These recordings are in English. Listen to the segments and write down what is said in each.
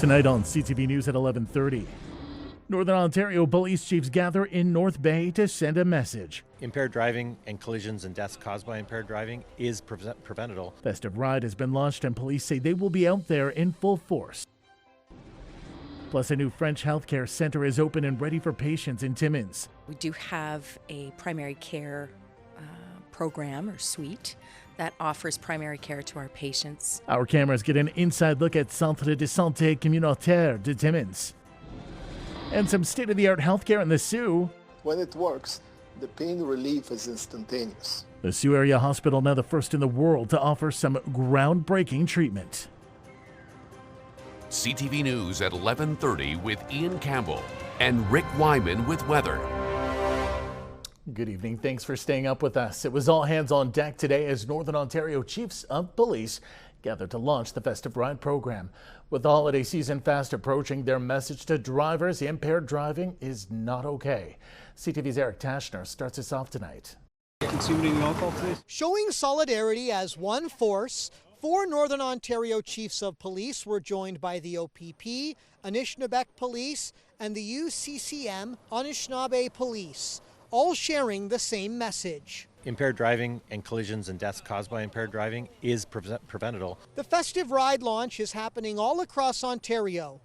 Tonight on CTV News at 11:30. Northern Ontario police chiefs gather in North Bay to send a message. Impaired driving and collisions and deaths caused by impaired driving is preventable. Festive RIDE has been launched and police say they will be out there in full force. Plus, a new French healthcare center is open and ready for patients in Timmins. We do have a primary care program or suite that offers primary care to our patients. Our cameras get an inside look at Centre de Santé Communautaire de Timmins. And some state-of-the-art healthcare in the Sioux. When it works, the pain relief is instantaneous. The Sioux Area Hospital, now the first in the world to offer some groundbreaking treatment. CTV News at 11:30 with Ian Campbell and Rick Wyman with weather. Good evening. Thanks for staying up with us. It was all hands on deck today as Northern Ontario Chiefs of Police gathered to launch the Festive RIDE program. With the holiday season fast approaching, their message to drivers: impaired driving is not okay. CTV's Eric Tashner starts us off tonight. Consuming alcohol today? Showing solidarity as one force, 4 Northern Ontario Chiefs of Police were joined by the OPP, Anishinaabe Police, and the UCCM Anishinaabe Police, all sharing the same message. Impaired driving and collisions and deaths caused by impaired driving is preventable. The Festive RIDE launch is happening all across Ontario.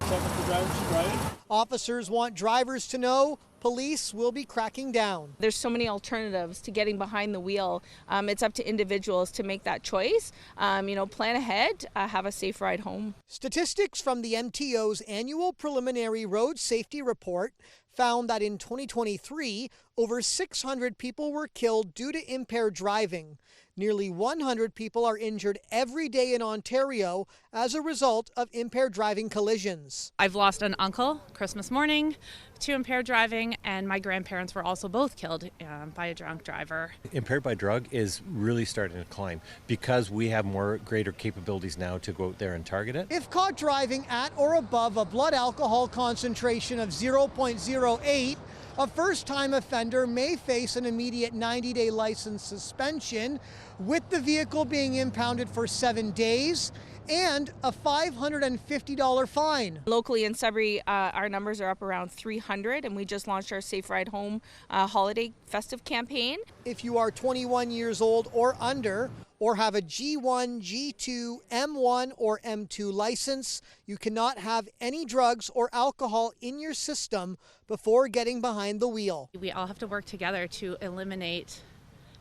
Officers want drivers to know police will be cracking down. There's so many alternatives to getting behind the wheel. It's up to individuals to make that choice. Plan ahead, have a safe ride home. Statistics from the MTO's annual preliminary road safety report found that in 2023, over 600 people were killed due to impaired driving. Nearly 100 people are injured every day in Ontario as a result of impaired driving collisions. I've lost an uncle Christmas morning to impaired driving, and my grandparents were also both killed by a drunk driver. Impaired by drug is really starting to climb because we have greater capabilities now to go out there and target it. If caught driving at or above a blood alcohol concentration of 0.08, a first-time offender may face an immediate 90-day license suspension, with the vehicle being impounded for 7 days and a $550 fine. Locally in Sudbury, our numbers are up around 300, and we just launched our Safe Ride Home holiday festive campaign. If you are 21 years old or under, or have a G1, G2, M1, or M2 license, you cannot have any drugs or alcohol in your system before getting behind the wheel. We all have to work together to eliminate,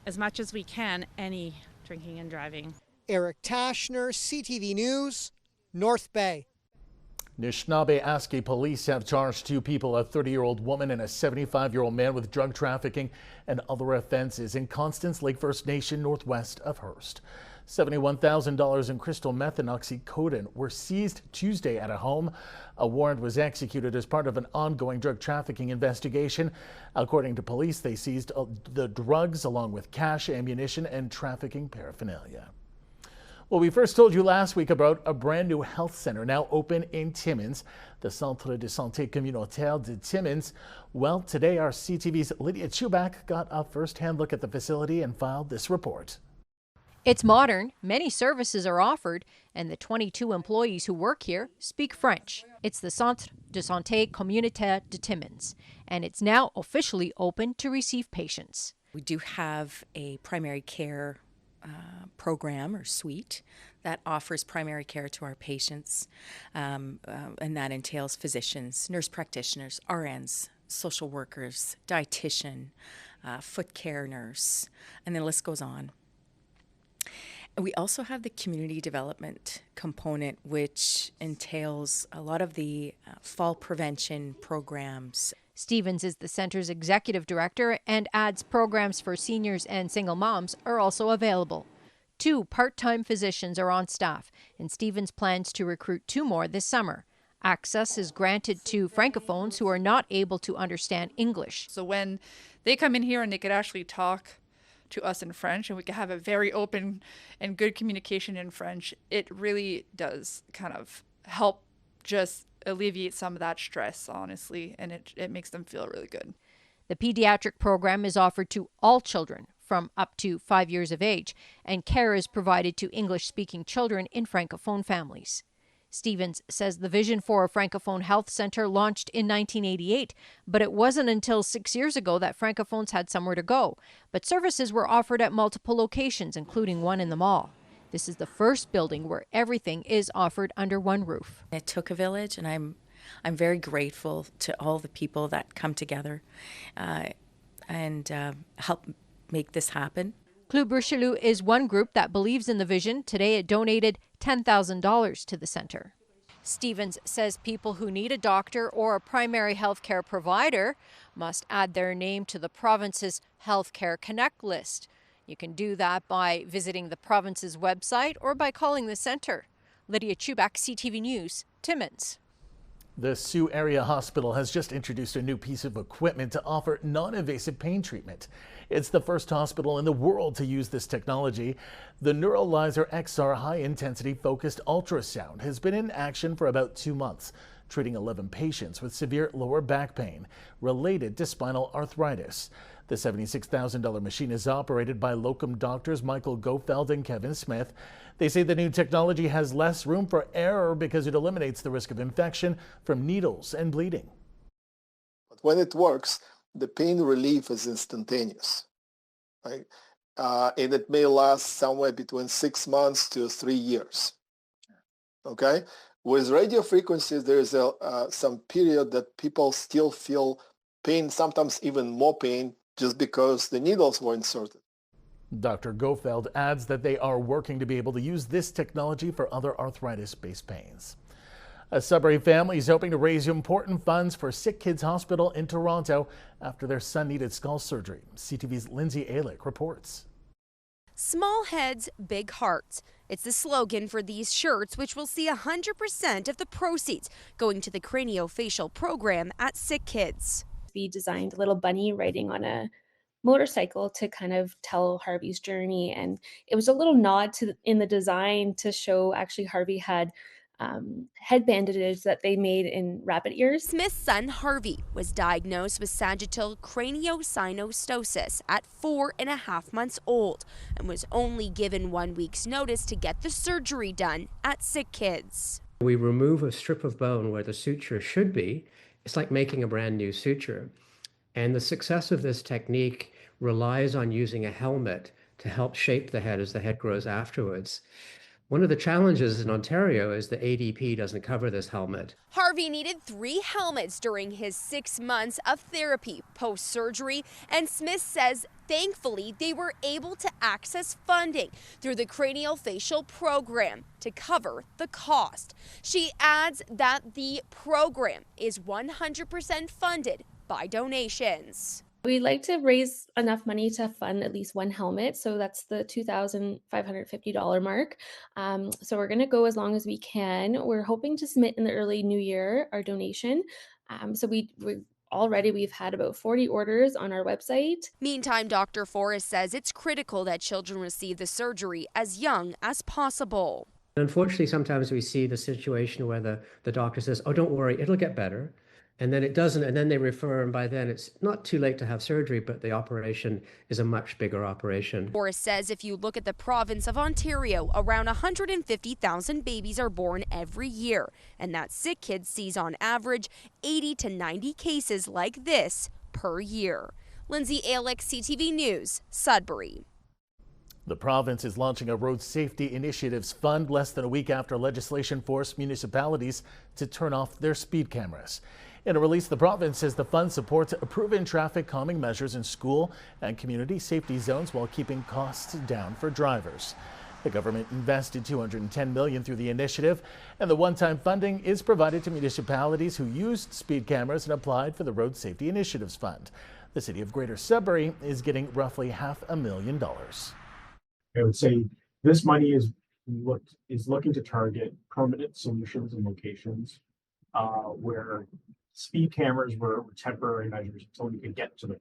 as much as we can, any drinking and driving. Eric Tashner, CTV News, North Bay. Anishinaabe police have charged 2 people, a 30-year-old woman and a 75-year-old man, with drug trafficking and other offenses in Constance Lake First Nation northwest of Hearst. $71,000 in crystal meth and oxycodone were seized Tuesday at a home. A warrant was executed as part of an ongoing drug trafficking investigation. According to police, they seized the drugs along with cash, ammunition, and trafficking paraphernalia. Well, we first told you last week about a brand new health center now open in Timmins, the Centre de Santé Communautaire de Timmins. Well, today our CTV's Lydia Chubak got a first-hand look at the facility and filed this report. It's modern, many services are offered, and the 22 employees who work here speak French. It's the Centre de Santé Communautaire de Timmins, and it's now officially open to receive patients. We do have a primary care program or suite that offers primary care to our patients, and that entails physicians, nurse practitioners, RNs, social workers, dietitian, foot care nurse, and the list goes on. We also have the community development component, which entails a lot of the fall prevention programs. Stevens is the center's executive director and adds programs for seniors and single moms are also available. 2 part-time physicians are on staff, and Stevens plans to recruit 2 more this summer. Access is granted to francophones who are not able to understand English. So when they come in here and they could actually talk to us in French and we can have a very open and good communication in French, it really does kind of help just alleviate some of that stress, honestly, and it makes them feel really good. The pediatric program is offered to all children from up to 5 years of age, and care is provided to English-speaking children in francophone families. Stevens says the vision for a Francophone health centre launched in 1988, but it wasn't until 6 years ago that Francophones had somewhere to go. But services were offered at multiple locations, including one in the mall. This is the first building where everything is offered under one roof. It took a village, and I'm very grateful to all the people that come together and help make this happen. Club Richelieu is one group that believes in the vision. Today it donated $10,000 to the centre. Stevens says people who need a doctor or a primary health care provider must add their name to the province's Healthcare Connect list. You can do that by visiting the province's website or by calling the centre. Lydia Chubak, CTV News, Timmins. The Sioux Area Hospital has just introduced a new piece of equipment to offer non-invasive pain treatment. It's the first hospital in the world to use this technology. The Neuralizer XR high-intensity focused ultrasound has been in action for about 2 months, treating 11 patients with severe lower back pain related to spinal arthritis. The $76,000 machine is operated by locum doctors Michael Gofeld and Kevin Smith. They say the new technology has less room for error because it eliminates the risk of infection from needles and bleeding. But when it works, the pain relief is instantaneous, right? And it may last somewhere between 6 months to 3 years. Okay? With radio frequencies, there is some period that people still feel pain, sometimes even more pain, just because the needles were inserted. Dr. Gofeld adds that they are working to be able to use this technology for other arthritis-based pains. A Sudbury family is hoping to raise important funds for Sick Kids Hospital in Toronto after their son needed skull surgery. CTV's Lindsay Alick reports. Small heads, big hearts. It's the slogan for these shirts, which will see 100% of the proceeds going to the craniofacial program at Sick Kids. We designed a little bunny riding on a motorcycle to kind of tell Harvey's journey, and it was a little nod in the design to show actually Harvey had head bandages that they made in rabbit ears. Smith's son Harvey was diagnosed with sagittal craniosynostosis at 4.5 months old and was only given 1 week's notice to get the surgery done at Sick Kids. We remove a strip of bone where the suture should be. It's like making a brand new suture. And the success of this technique relies on using a helmet to help shape the head as the head grows afterwards. One of the challenges in Ontario is the ADP doesn't cover this helmet. Harvey needed 3 helmets during his 6 months of therapy post-surgery, and Smith says thankfully they were able to access funding through the craniofacial program to cover the cost. She adds that the program is 100% funded by donations. We'd like to raise enough money to fund at least 1 helmet, so that's the $2,550 mark. So we're going to go as long as we can. We're hoping to submit in the early new year our donation. So we've had about 40 orders on our website. Meantime, Dr. Forrest says it's critical that children receive the surgery as young as possible. Unfortunately, sometimes we see the situation where the doctor says, oh, don't worry, it'll get better. And then it doesn't, and then they refer, and by then it's not too late to have surgery, but the operation is a much bigger operation. Forrest says if you look at the province of Ontario, around 150,000 babies are born every year, and that Sick Kids sees on average 80 to 90 cases like this per year. Lindsay Alick, CTV News, Sudbury. The province is launching a road safety initiatives fund less than a week after legislation forced municipalities to turn off their speed cameras. In a release, the province says the fund supports proven traffic calming measures in school and community safety zones while keeping costs down for drivers. The government invested $210 million through the initiative, and the one-time funding is provided to municipalities who used speed cameras and applied for the Road Safety Initiatives Fund. The city of Greater Sudbury is getting roughly $500,000. I would say this money is looking to target permanent solutions and locations where speed cameras were temporary measures until we could get to the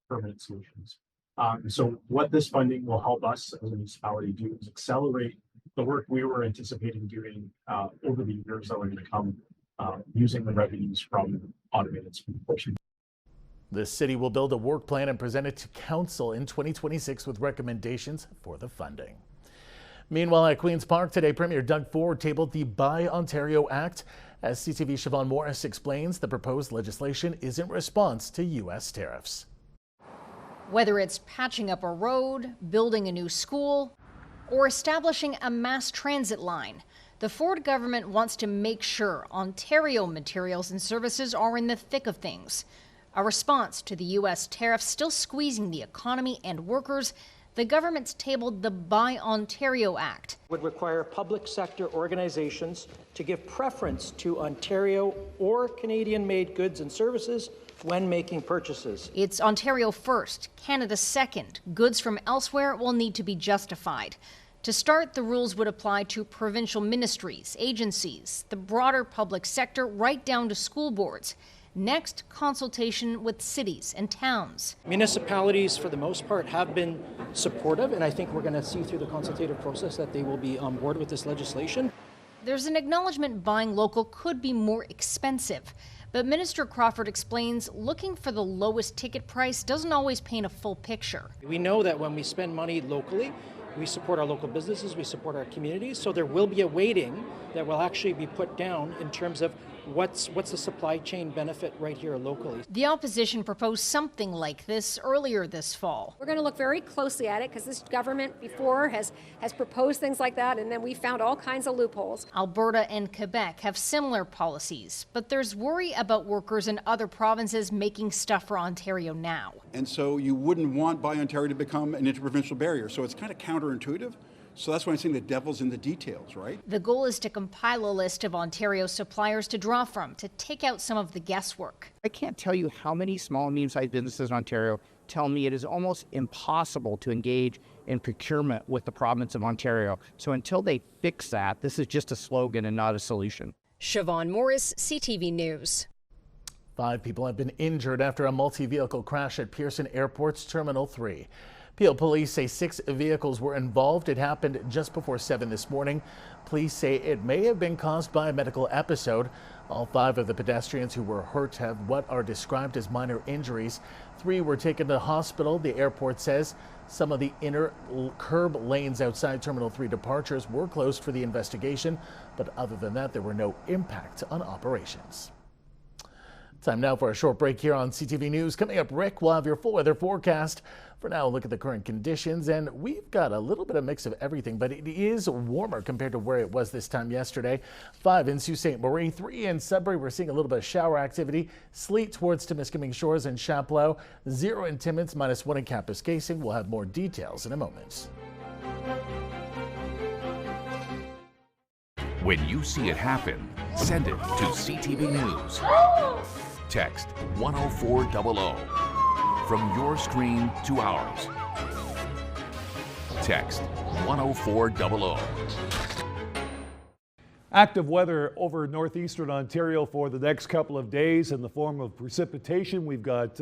permanent solutions. So what this funding will help us as a municipality do is accelerate the work we were anticipating doing over the years that were going to come using the revenues from automated speed enforcement. The city will build a work plan and present it to council in 2026 with recommendations for the funding. Meanwhile, at Queen's Park today, Premier Doug Ford tabled the Buy Ontario Act. As CTV Siobhan Morris explains, the proposed legislation is in response to U.S. tariffs. Whether it's patching up a road, building a new school, or establishing a mass transit line, the Ford government wants to make sure Ontario materials and services are in the thick of things. A response to the U.S. tariffs still squeezing the economy and workers, the government's tabled the Buy Ontario Act. Would require public sector organizations to give preference to Ontario or Canadian-made goods and services when making purchases. It's Ontario first, Canada second. Goods from elsewhere will need to be justified. To start, the rules would apply to provincial ministries, agencies, the broader public sector, right down to school boards. Next, consultation with cities and towns. Municipalities, for the most part, have been supportive, and I think we're going to see through the consultative process that they will be on board with this legislation. There's an acknowledgement buying local could be more expensive, but Minister Crawford explains looking for the lowest ticket price doesn't always paint a full picture. We know that when we spend money locally, we support our local businesses, we support our communities, so there will be a weighting that will actually be put down in terms of what's the supply chain benefit right here locally. The opposition proposed something like this earlier this fall. We're going to look very closely at it because this government before has proposed things like that, and then we found all kinds of loopholes. Alberta and Quebec have similar policies, but there's worry about workers in other provinces making stuff for Ontario now. And so you wouldn't want Buy Ontario to become an interprovincial barrier, so it's kind of counterintuitive. So that's why I'm saying the devil's in the details, right? The goal is to compile a list of Ontario suppliers to draw from to take out some of the guesswork. I can't tell you how many small and medium-sized businesses in Ontario tell me it is almost impossible to engage in procurement with the province of Ontario. So until they fix that, this is just a slogan and not a solution. Siobhan Morris, CTV News. 5 people have been injured after a multi-vehicle crash at Pearson Airport's Terminal 3. Peel police say 6 vehicles were involved. It happened just before 7 this morning. Police say it may have been caused by a medical episode. All 5 of the pedestrians who were hurt have what are described as minor injuries. 3 were taken to the hospital. The airport says some of the inner curb lanes outside Terminal 3 departures were closed for the investigation, but other than that, there were no impact on operations. Time now for a short break here on CTV News. Coming up, Rick will have your full weather forecast. For now, look at the current conditions, and we've got a little bit of mix of everything, but it is warmer compared to where it was this time yesterday. 5 in Sault Ste. Marie, 3 in Sudbury. We're seeing a little bit of shower activity. Sleet towards Timiskaming Shores and Chapleau. 0 in Timmins, -1 in Kapuskasing. We'll have more details in a moment. When you see it happen, send it to CTV News. Text 10400 from your screen to ours. Text 10400. Active weather over northeastern Ontario for the next couple of days in the form of precipitation. We've got,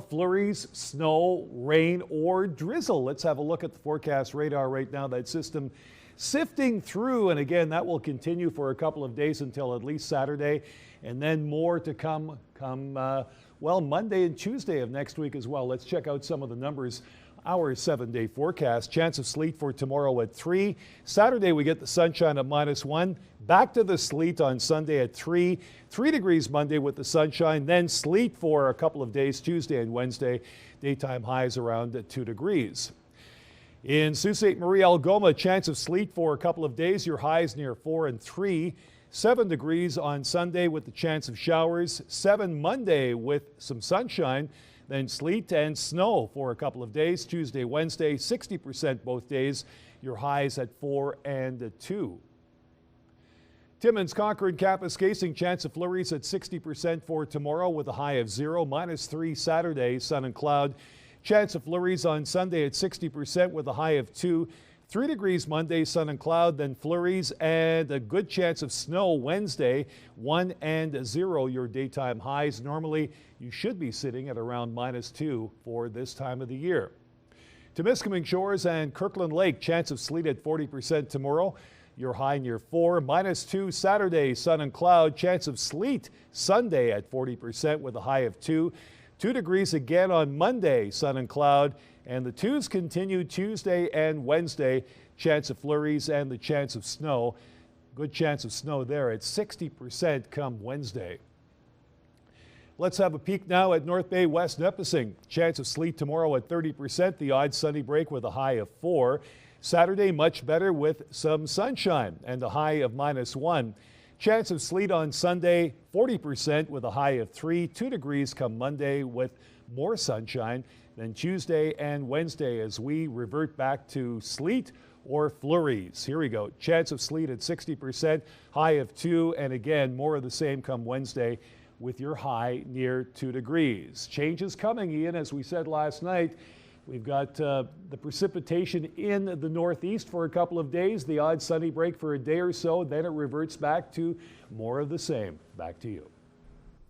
flurries, snow, rain, or drizzle. Let's have a look at the forecast radar right now. That system sifting through, and again, that will continue for a couple of days until at least Saturday, and then more to come Monday and Tuesday of next week as well. Let's check out some of the numbers. Our 7-day forecast. Chance of sleet for tomorrow at 3. Saturday we get the sunshine at -1. Back to the sleet on Sunday at 3. 3 degrees Monday with the sunshine. Then sleet for a couple of days Tuesday and Wednesday. Daytime highs around 2 degrees. In Sault Ste. Marie, Algoma, chance of sleet for a couple of days. Your highs near 4 and 3. 7 degrees on Sunday with the chance of showers. 7 Monday with some sunshine. Then sleet and snow for a couple of days. Tuesday, Wednesday, 60% both days. Your highs at 4 and 2. Timmins, Concord, Kapuskasing, chance of flurries at 60% for tomorrow with a high of 0. -3 Saturday, sun and cloud. Chance of flurries on Sunday at 60% with a high of 2. 3 degrees Monday, sun and cloud, then flurries and a good chance of snow Wednesday, 1 and 0 your daytime highs. Normally, you should be sitting at around -2 for this time of the year. Timiskaming Shores and Kirkland Lake, chance of sleet at 40% tomorrow. Your high near 4. -2 Saturday, sun and cloud. Chance of sleet Sunday at 40% with a high of 2. 2 degrees again on Monday, sun and cloud. And the 2s continue Tuesday and Wednesday. chance of flurries and the chance of snow. Good chance of snow there at 60% come Wednesday. Let's have a peek now at North Bay, West Nipissing. Chance of sleet tomorrow at 30%, the odd sunny break with a high of 4. Saturday, much better with some sunshine and a high of -1. Chance of sleet on Sunday, 40% with a high of 3. 2 degrees come Monday with more sunshine. Then Tuesday and Wednesday as we revert back to sleet or flurries. Here we go. Chance of sleet at 60%, high of 2, and again, more of the same come Wednesday with your high near 2 degrees. Change is coming, Ian, as we said last night. We've got the precipitation in the northeast for a couple of days, the odd sunny break for a day or so, then it reverts back to more of the same. Back to you.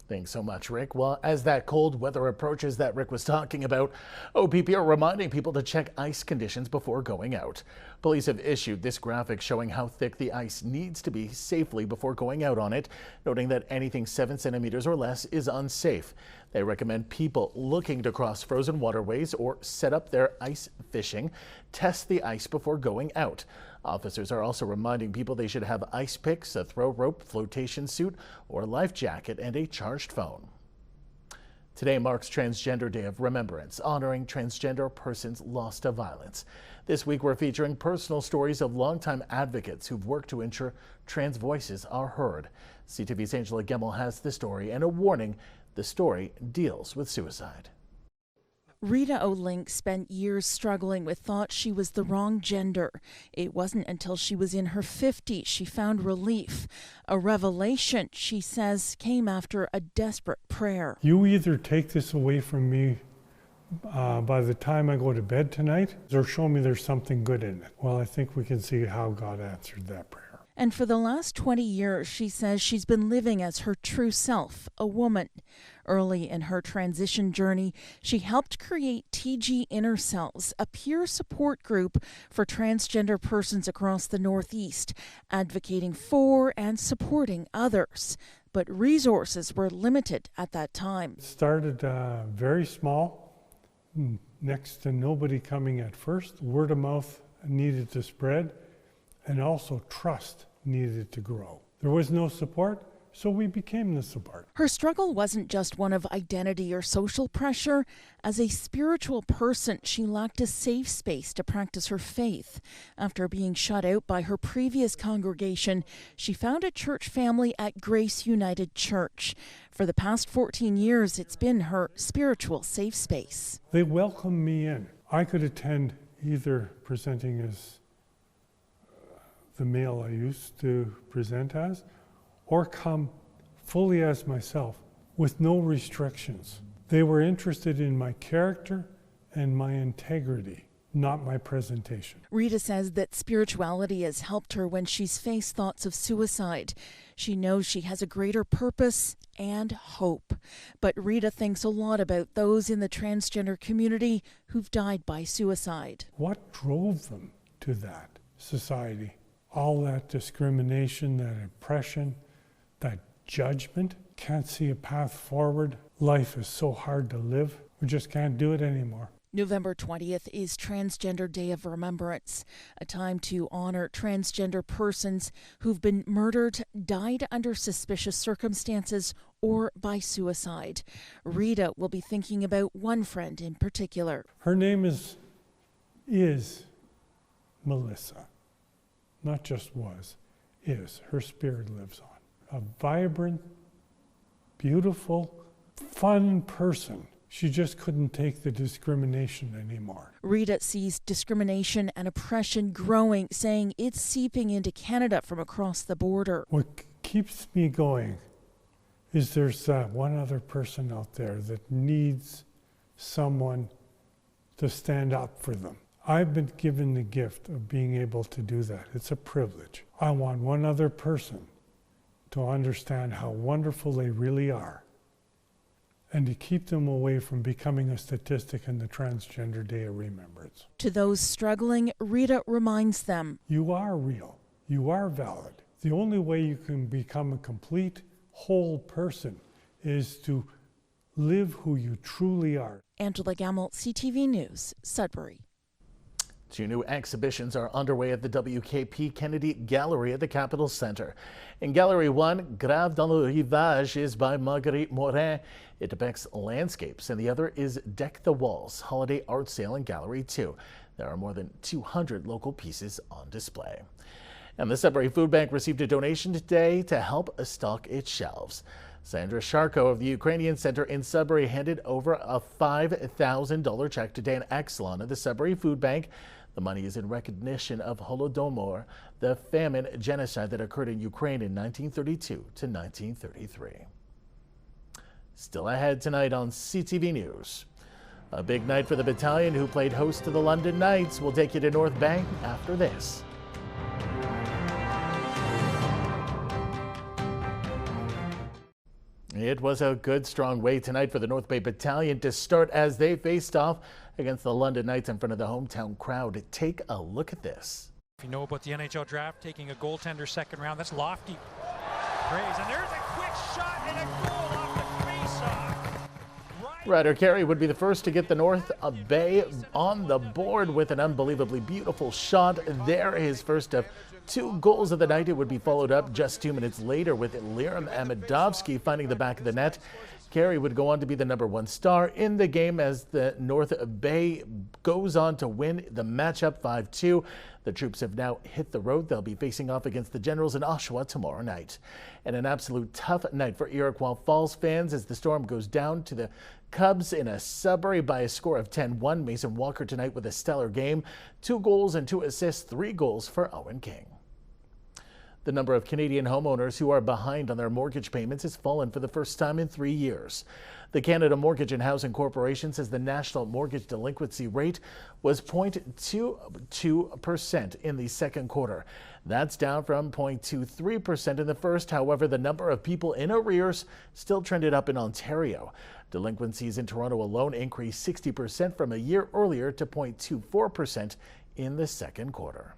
Thanks so much, Rick. Well, as that cold weather approaches that Rick was talking about, OPP are reminding people to check ice conditions before going out. Police have issued this graphic showing how thick the ice needs to be safely before going out on it, noting that anything 7 centimeters or less is unsafe. They recommend people looking to cross frozen waterways or set up their ice fishing test the ice before going out. Officers are also reminding people they should have ice picks, a throw rope, flotation suit, or life jacket, and a charged phone. Today marks Transgender Day of Remembrance, honoring transgender persons lost to violence. This week we're featuring personal stories of longtime advocates who've worked to ensure trans voices are heard. CTV's Angela Gemmell has the story and a warning: the story deals with suicide. Rita O'Link spent years struggling with thoughts she was the wrong gender. It wasn't until she was in her 50s she found relief. A revelation, she says, came after a desperate prayer. You either take this away from me by the time I go to bed tonight, or show me there's something good in it. Well, I think we can see how God answered that prayer. And for the last 20 years, she says she's been living as her true self, a woman. Early in her transition journey, she helped create TG Inner Cells, a peer support group for transgender persons across the Northeast, advocating for and supporting others. But resources were limited at that time. It started very small, next to nobody coming at first. Word of mouth needed to spread, and also trust needed to grow. There was no support, so we became the support. Her struggle wasn't just one of identity or social pressure. As a spiritual person, she lacked a safe space to practice her faith. After being shut out by her previous congregation, she found a church family at Grace United Church. For the past 14 years, it's been her spiritual safe space. They welcomed me in. I could attend either presenting as the male I used to present as, or come fully as myself with no restrictions. They were interested in my character and my integrity, not my presentation. Rita says that spirituality has helped her when she's faced thoughts of suicide. She knows she has a greater purpose and hope. But Rita thinks a lot about those in the transgender community who've died by suicide. What drove them to that? Society. All that discrimination, that oppression, that judgment. Can't see a path forward. Life is so hard to live. We just can't do it anymore. November 20th is Transgender Day of Remembrance, a time to honor transgender persons who've been murdered, died under suspicious circumstances, or by suicide. Rita will be thinking about one friend in particular. Her name is Melissa. Not just was, is. Her spirit lives on. A vibrant, beautiful, fun person. She just couldn't take the discrimination anymore. Rita sees discrimination and oppression growing, saying it's seeping into Canada from across the border. What keeps me going is there's one other person out there that needs someone to stand up for them. I've been given the gift of being able to do that. It's a privilege. I want one other person to understand how wonderful they really are and to keep them away from becoming a statistic in the Transgender Day of Remembrance. To those struggling, Rita reminds them, you are real. You are valid. The only way you can become a complete, whole person is to live who you truly are. Angela Gemmell, CTV News, Sudbury. Two new exhibitions are underway at the WKP Kennedy Gallery at the Capitol Center. In Gallery 1, Grave dans le Rivage is by Marguerite Morin. It depicts landscapes, and the other is Deck the Walls, Holiday Art Sale in Gallery 2. There are more than 200 local pieces on display. And the Sudbury Food Bank received a donation today to help stock its shelves. Sandra Sharko of the Ukrainian Center in Sudbury handed over a $5,000 check to Dan Exelon of the Sudbury Food Bank. The money is in recognition of Holodomor, the famine genocide that occurred in Ukraine in 1932 to 1933. Still ahead tonight on CTV News. A big night for the battalion who played host to the London Knights. We'll take you to North Bank after this. It was a good, strong way tonight for the North Bay Battalion to start as they faced off against the London Knights in front of the hometown crowd. Take a look at this. If you know about the NHL draft, taking a goaltender second round, that's lofty praise. And there's a quick shot and a goal off the faceoff. Ryder Carey would be the first to get the North Bay on the board with an unbelievably beautiful shot. There, his first of 2 goals of the night. It would be followed up just 2 minutes later with Liram Amadovsky finding the back of the net. Carey would go on to be the #1 star in the game as the North Bay goes on to win the matchup 5-2. The troops have now hit the road. They'll be facing off against the Generals in Oshawa tomorrow night. And an absolute tough night for Iroquois Falls fans as the Storm goes down to the Cubs in a Sudbury by a score of 10-1. Mason Walker tonight with a stellar game. 2 goals and 2 assists, 3 goals for Owen King. The number of Canadian homeowners who are behind on their mortgage payments has fallen for the first time in 3 years. The Canada Mortgage and Housing Corporation says the national mortgage delinquency rate was 0.22% in the second quarter. That's down from 0.23% in the first. However, the number of people in arrears still trended up in Ontario. Delinquencies in Toronto alone increased 60% from a year earlier to 0.24% in the second quarter.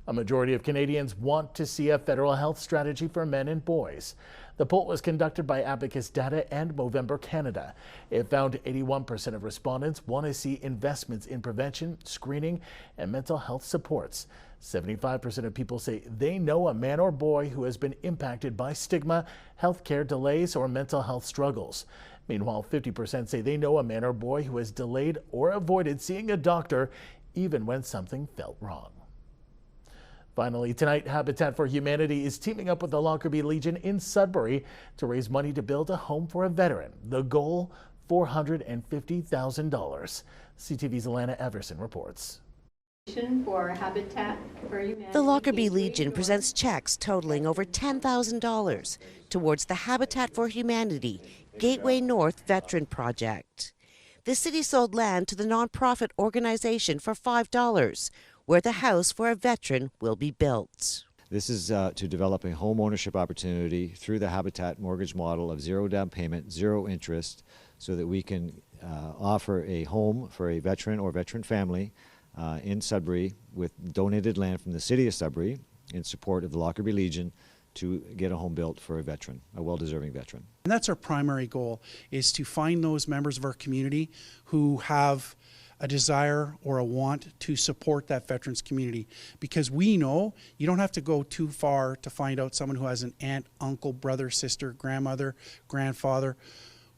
A majority of Canadians want to see a federal health strategy for men and boys. The poll was conducted by Abacus Data and Movember Canada. It found 81% of respondents want to see investments in prevention, screening, and mental health supports. 75% of people say they know a man or boy who has been impacted by stigma, healthcare delays, or mental health struggles. Meanwhile, 50% say they know a man or boy who has delayed or avoided seeing a doctor even when something felt wrong. Finally, tonight, Habitat for Humanity is teaming up with the Lockerbie Legion in Sudbury to raise money to build a home for a veteran. The goal, $450,000. CTV's Alana Everson reports. For Habitat for Humanity. The Lockerbie Legion presents checks totaling over $10,000 towards the Habitat for Humanity Gateway North Veteran Project. The city sold land to the nonprofit organization for $5, where the house for a veteran will be built. This is to develop a home ownership opportunity through the Habitat mortgage model of 0 down payment, 0 interest, so that we can offer a home for a veteran or veteran family in Sudbury with donated land from the city of Sudbury in support of the Lockerbie Legion to get a home built for a veteran, a well-deserving veteran. And that's our primary goal, is to find those members of our community who have a desire or a want to support that veterans community, because we know you don't have to go too far to find out someone who has an aunt, uncle, brother, sister, grandmother, grandfather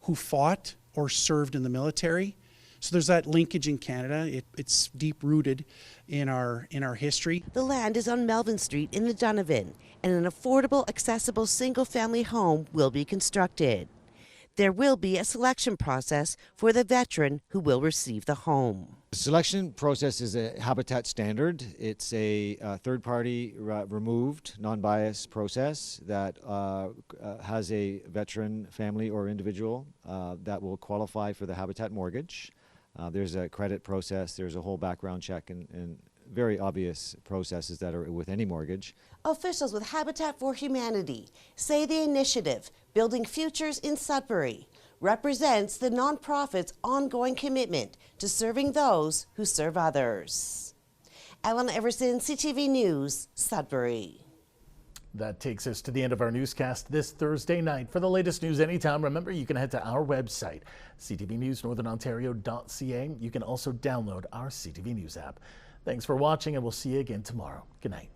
who fought or served in the military. So there's that linkage in Canada. It's deep rooted in our history. The land is on Melvin Street in the Donovan, and an affordable, accessible single-family home will be constructed. There will be a selection process for the veteran who will receive the home. The selection process is a Habitat standard. It's a third-party removed, non-biased process that has a veteran family or individual that will qualify for the Habitat mortgage. There's a credit process, there's a whole background check, and very obvious processes that are with any mortgage. Officials with Habitat for Humanity say the initiative, Building Futures in Sudbury, represents the nonprofit's ongoing commitment to serving those who serve others. Ellen Everson, CTV News, Sudbury. That takes us to the end of our newscast this Thursday night. For the latest news anytime, remember you can head to our website, CTVNewsNorthernOntario.ca. You can also download our CTV News app. Thanks for watching, and we'll see you again tomorrow. Good night.